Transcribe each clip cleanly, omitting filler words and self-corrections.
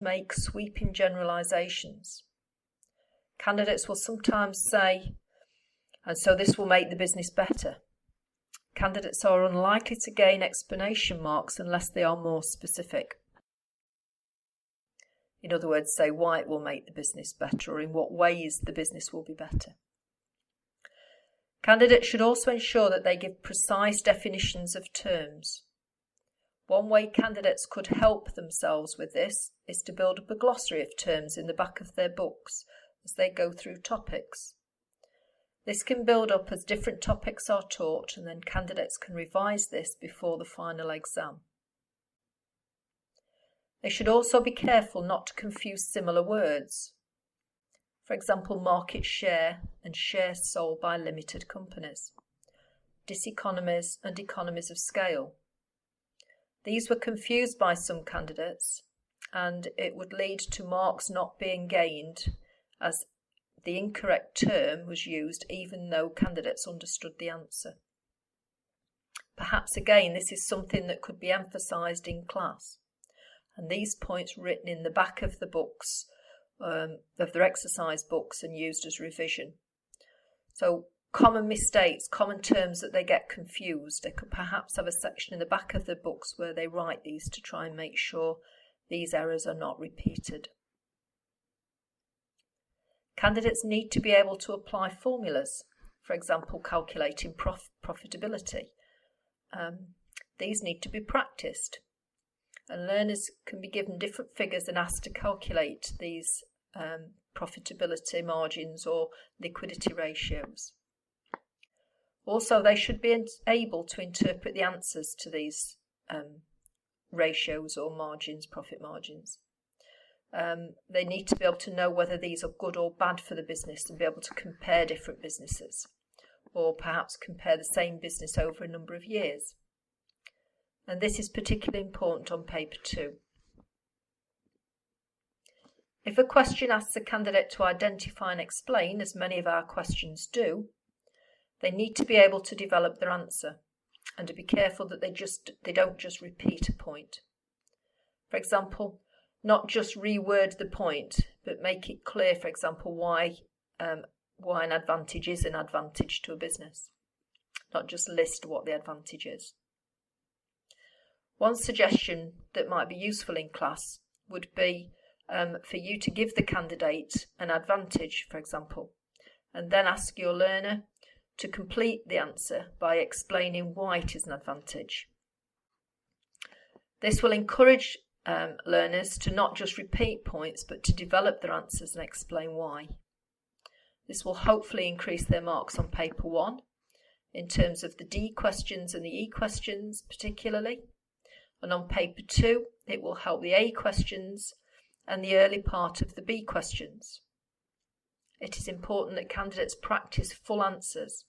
make sweeping generalizations. Candidates will sometimes say, and so this will make the business better. Candidates are unlikely to gain explanation marks unless they are more specific. In other words, say why it will make the business better or in what ways the business will be better. Candidates should also ensure that they give precise definitions of terms. One way candidates could help themselves with this is to build up a glossary of terms in the back of their books as they go through topics. This can build up as different topics are taught, and then candidates can revise this before the final exam. They should also be careful not to confuse similar words. For example, market share and shares sold by limited companies, diseconomies and economies of scale. These were confused by some candidates, and it would lead to marks not being gained as the incorrect term was used even though candidates understood the answer. Perhaps again this is something that could be emphasised in class, and these points written in the back of the books, of their exercise books, and used as revision. So common mistakes, common terms that they get confused, they could perhaps have a section in the back of the books where they write these to try and make sure these errors are not repeated. Candidates need to be able to apply formulas, for example, calculating profitability. These need to be practiced, and learners can be given different figures and asked to calculate these profitability margins or liquidity ratios. Also, they should be able to interpret the answers to these ratios or margins, profit margins. They need to be able to know whether these are good or bad for the business and be able to compare different businesses, or perhaps compare the same business over a number of years. And this is particularly important on paper 2. If a question asks a candidate to identify and explain, as many of our questions do, they need to be able to develop their answer and to be careful that they don't just repeat a point. For example, not just reword the point, but make it clear, for example, why an advantage is an advantage to a business. Not just list what the advantage is. One suggestion that might be useful in class would be for you to give the candidate an advantage, for example, and then ask your learner to complete the answer by explaining why it is an advantage. This will encourage learners to not just repeat points, but to develop their answers and explain why. This will hopefully increase their marks on paper 1 in terms of the D questions and the E questions particularly, and on paper 2 it will help the A questions and the early part of the B questions. It is important that candidates practice full answers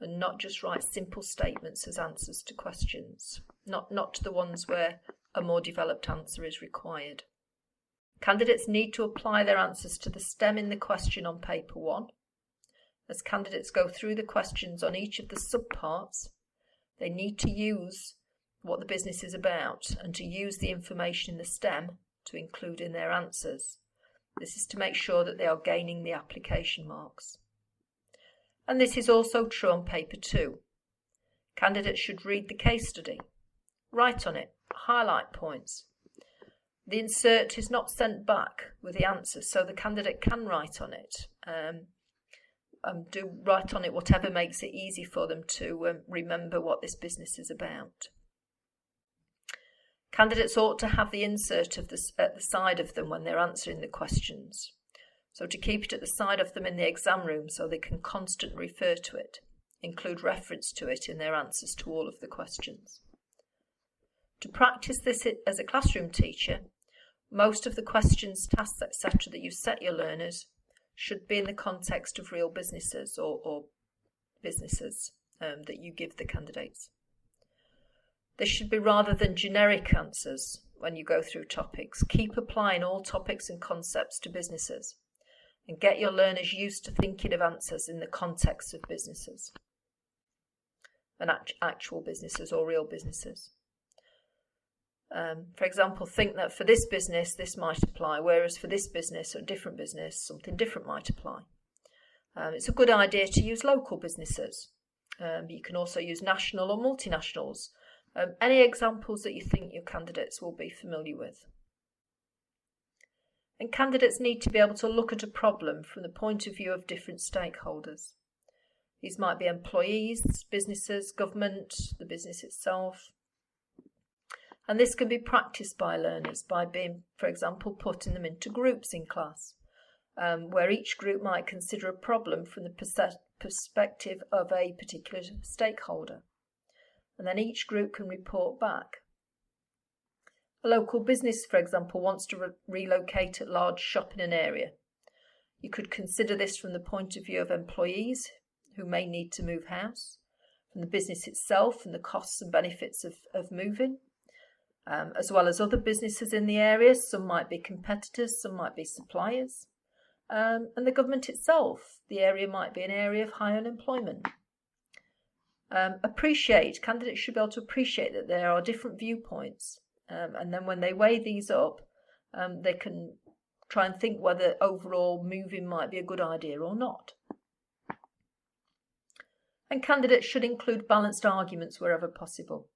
and not just write simple statements as answers to questions, not to the ones where a more developed answer is required. Candidates need to apply their answers to the stem in the question on paper 1. As candidates go through the questions on each of the subparts, they need to use what the business is about and to use the information in the stem to include in their answers. This is to make sure that they are gaining the application marks. And this is also true on paper 2. Candidates should read the case study, write on it, highlight points. The insert is not sent back with the answers, so the candidate can write on it. Do write on it whatever makes it easy for them to remember what this business is about. Candidates ought to have the insert at the side of them when they're answering the questions. So to keep it at the side of them in the exam room so they can constantly refer to it, include reference to it in their answers to all of the questions. To practice this as a classroom teacher, most of the questions, tasks, etc. that you set your learners should be in the context of real businesses or businesses that you give the candidates. This should be rather than generic answers when you go through topics. Keep applying all topics and concepts to businesses and get your learners used to thinking of answers in the context of businesses and actual businesses or real businesses. For example, think that for this business this might apply, whereas for this business or different business something different might apply. It's a good idea to use local businesses. You can also use national or multinationals. Any examples that you think your candidates will be familiar with. And candidates need to be able to look at a problem from the point of view of different stakeholders. These might be employees, businesses, government, the business itself. And this can be practiced by learners by being, for example, putting them into groups in class, where each group might consider a problem from the perspective of a particular stakeholder. And then each group can report back. A local business, for example, wants to relocate a large shop in an area. You could consider this from the point of view of employees who may need to move house, from the business itself and the costs and benefits of moving, as well as other businesses in the area. Some might be competitors, some might be suppliers, and the government itself. The area might be an area of high unemployment. Candidates should be able to appreciate that there are different viewpoints, and then when they weigh these up, they can try and think whether overall moving might be a good idea or not. And candidates should include balanced arguments wherever possible.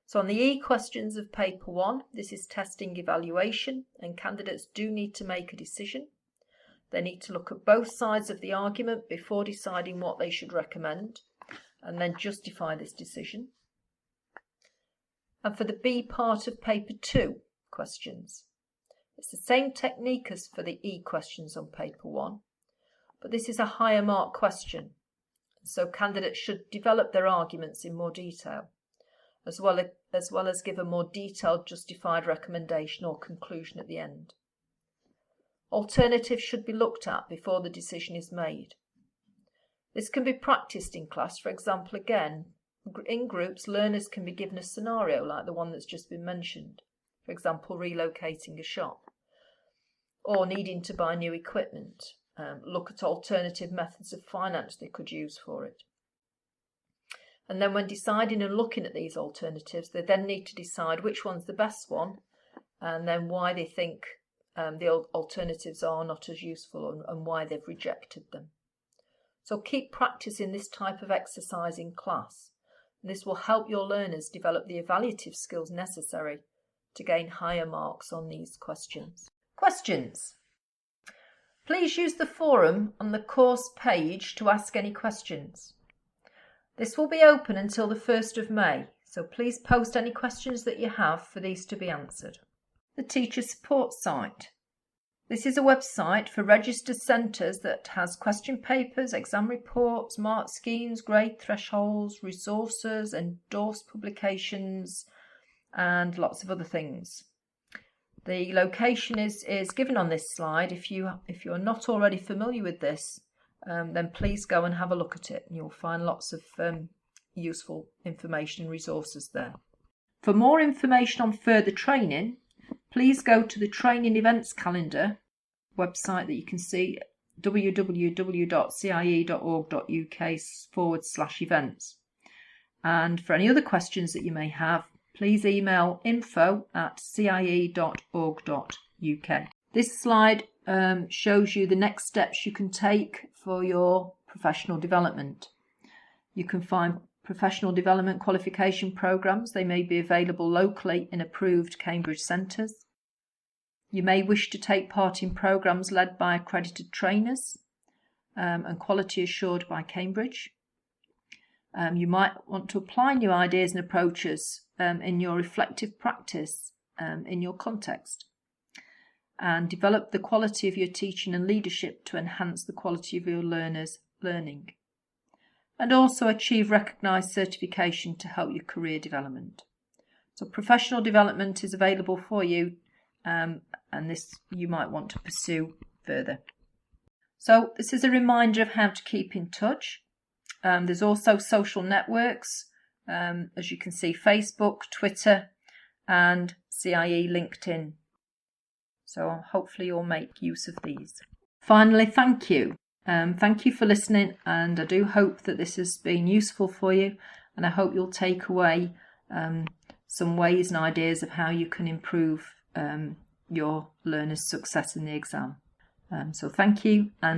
So on the E questions of paper 1, this is testing evaluation, and candidates do need to make a decision. They need to look at both sides of the argument before deciding what they should recommend, and then justify this decision. And for the B part of paper 2 questions, it's the same technique as for the E questions on paper 1, but this is a higher mark question. So candidates should develop their arguments in more detail, as well as give a more detailed justified recommendation or conclusion at the end. Alternatives should be looked at before the decision is made. This can be practiced in class. For example, again, in groups, learners can be given a scenario like the one that's just been mentioned. For example, relocating a shop or needing to buy new equipment. Look at alternative methods of finance they could use for it. And then when deciding and looking at these alternatives, they then need to decide which one's the best one and then why they think the alternatives are not as useful and why they've rejected them. So keep practicing this type of exercise in class. And this will help your learners develop the evaluative skills necessary to gain higher marks on these questions. Questions. Please use the forum on the course page to ask any questions. This will be open until the 1st of May, so please post any questions that you have for these to be answered. The Teacher Support Site. This is a website for registered centres that has question papers, exam reports, mark schemes, grade thresholds, resources, endorsed publications, and lots of other things. The location is given on this slide. If you're not already familiar with this, then please go and have a look at it, and you'll find lots of useful information and resources there. For more information on further training, please go to the training events calendar website that you can see, www.cie.org.uk/events. And for any other questions that you may have, please email info@cie.org.uk. This slide shows you the next steps you can take for your professional development. You can find professional development qualification programs. They may be available locally in approved Cambridge centres. You may wish to take part in programs led by accredited trainers and quality assured by Cambridge. You might want to apply new ideas and approaches in your reflective practice in your context, and develop the quality of your teaching and leadership to enhance the quality of your learners' learning, and also achieve recognised certification to help your career development. So professional development is available for you, and this you might want to pursue further. So this is a reminder of how to keep in touch. There's also social networks, as you can see, Facebook, Twitter, and CIE LinkedIn. So hopefully you'll make use of these. Finally, thank you. Thank you for listening, and I do hope that this has been useful for you, and I hope you'll take away some ways and ideas of how you can improve your learners' success in the exam. So thank you, and